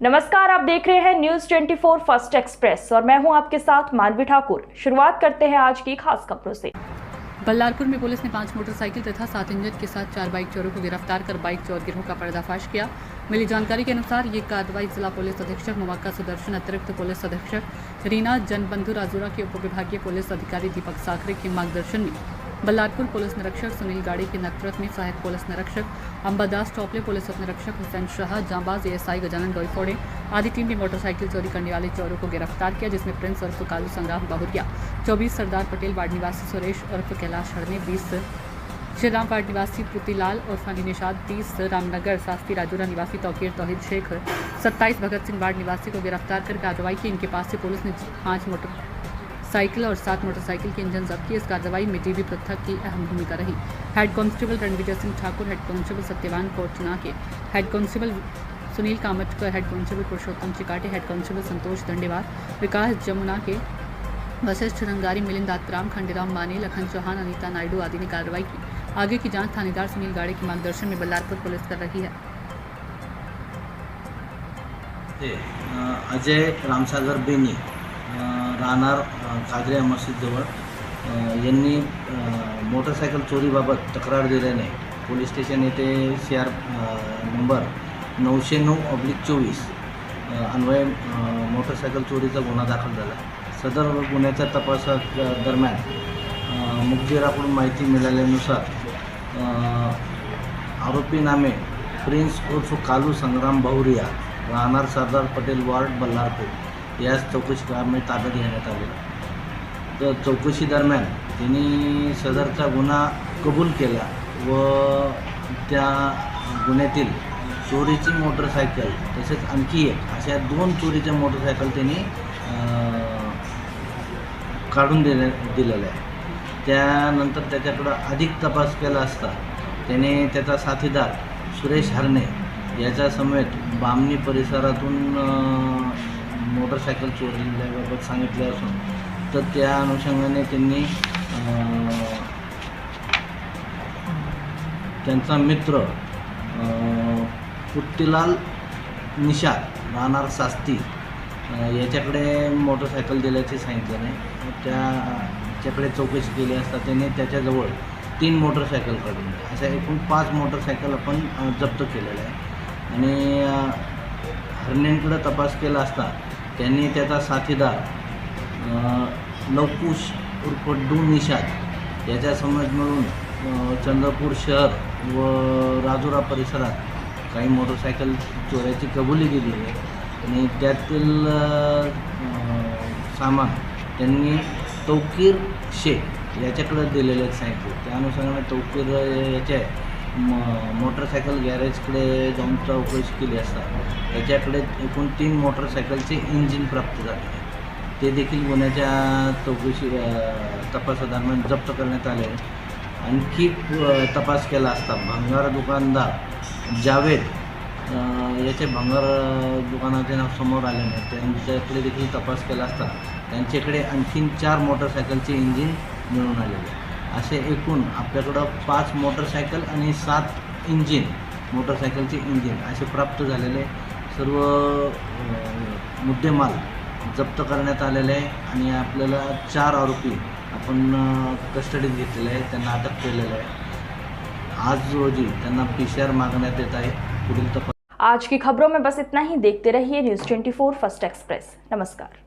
नमस्कार, आप देख रहे हैं न्यूज 24 फर्स्ट एक्सप्रेस और मैं हूं आपके साथ मानवी ठाकुर। शुरुआत करते हैं आज की खास खबरों से। बल्लारपुर में पुलिस ने 5 मोटरसाइकिल तथा 7 इंजन के साथ 4 बाइक चोरों को गिरफ्तार कर बाइक चोर गिरोह का पर्दाफाश किया। मिली जानकारी के अनुसार ये कार्रवाई जिला पुलिस अधीक्षक मवाक्का सुदर्शन, अतिरिक्त पुलिस अधीक्षक रीना जनबंधु राजूरा के उपविभागीय पुलिस अधिकारी दीपक साखरे के मार्गदर्शन में बल्लारपुर पुलिस निरीक्षक सुनील गाड़ी के नेतृत्व में सहायक पुलिस निरीक्षक अंबादास टोपले, पुलिस उप निरीक्षक हुसैन शाह, जांबाज एएसआई गजानन डोईफोड़े आदि टीम ने मोटरसाइकिल चोरी करने वाले चोरों को गिरफ्तार किया, जिसमें प्रिंस उर्फ कालू संग्राम बहुरिया 24, सरदार पटेल वार्ड निवासी सुरेश उर्फ कैलाश हरने 20, श्रीराम वार्ड निवासी पुतीलाल उर्फ अली निषाद 30, रामनगर शास्त्री राजूरा निवासी तौकीर तौहीद शेख 27, भगत सिंह वार्ड निवासी को गिरफ्तार कर कार्रवाई की। इनके पास से पुलिस ने 5 मोटरसाइकिल और 7 मोटरसाइकिल के इंजन जब्त किए। इस कार्रवाई में डीबी पृथक की अहम भूमिका रही। Head constable Ranvijay Singh Thakur, head constable Satyavan Kotna K, head constable Sunil Kamatkar, head constable Purushottam Chikate, head constable Santosh Dandewar, Vikas Jamuna K, Vashishtha Rangari, Milind Atram, Khandiram Mane, Lakhan Chauhan, Anita Naidu आदि ने कार्रवाई की। आगे की जांच थानेदार सुनील गाड़े के मार्गदर्शन में बल्लारपुर पुलिस कर रही है। अजय रामसागर बेनी राहणार काजऱ्या मस्जिदजवळ यांनी मोटरसायकल चोरीबाबत तक्रार दिल्याने पोलीस स्टेशन येथे CR नंबर 909/24 अन्वये मोटरसायकल चोरीचा गुन्हा दाखल झाला। सदर गुन्ह्याच्या तपासादरम्यान मुखबिराकडून माहिती मिळाल्यानुसार आरोपी नामे प्रिन्स उर्फ कालू संग्राम बहुरिया राहणार सरदार पटेल वार्ड बल्लारपूर यास चौकशी कामी ताब्यात घेण्यात आले। तर चौकशी दरम्यान त्यांनी सदरचा गुन्हा कबूल केला व त्या गुन्ह्यातील चोरीची मोटरसायकल तसेच आणखी एक अशा 2 चोरीच्या मोटरसायकल त्यांनी काढून दिलेल्या आहे। त्यानंतर त्याच्याकडं अधिक तपास केला असता त्याने त्याचा साथीदार सुरेश हरणे याच्या समेत बामणी परिसरातून मोटरसायकल चोरल्याबाबत सांगितले असून तर त्या अनुषंगाने त्यांनी त्यांचा मित्र पुतीलाल निषाद राहणार शास्त्री याच्याकडे मोटरसायकल दिल्याचे सांगितलं नाही। त्याच्याकडे चौकशी केली असता त्याने त्याच्याजवळ 3 मोटरसायकल काढून अशा एकूण 5 मोटरसायकल आपण जप्त केलेल्या आहे। आणि हरणेंकडे तपास केला असता त्यांनी त्याचा साथीदार लवकुश उर्फ डू निषाद याच्यासमोर मिळून चंद्रपूर शहर व राजुरा परिसरात काही मोटरसायकल चोऱ्याची कबुली दिली आहे आणि त्यातील सामान त्यांनी तौकीर शेख याच्याकडे दिलेले सांगितले। त्या अनुषंगाने तौकीर याच्या मोटरसायकल गॅरेजकडे जाऊन चौकशी केली असता त्याच्याकडे एकूण 3 मोटरसायकलचे इंजिन प्राप्त झाले। ते देखील गुन्ह्याच्या चौकशी तपासादरम्यान जप्त करण्यात आले। आणखी तपास केला असता भंगार दुकानदार जावेद याचे भंगार दुकानाचे नाव समोर आले नाही, त्यांच्याकडे देखील तपास केला असता त्यांच्याकडे आणखीन 4 मोटरसायकलचे इंजिन मिळून आलेले। असे एकूण आपल्याकडं 5 मोटरसायकल आणि 7 मोटरसायकलचे इंजिन असे प्राप्त झालेले सर्व मुद्देमाल जप्त करण्यात आलेले आहे आणि आपल्याला 4 आरोपी आपण कस्टडीत घेतलेले आहे, त्यांना अटक केलेलं आहे। आज रोजी त्यांना PCR मागण्यात येत आहे। पुढील तपास। आज की खबरों में बस इतना ही। देखते रहिए न्यूज 24 फर्स्ट एक्सप्रेस। नमस्कार।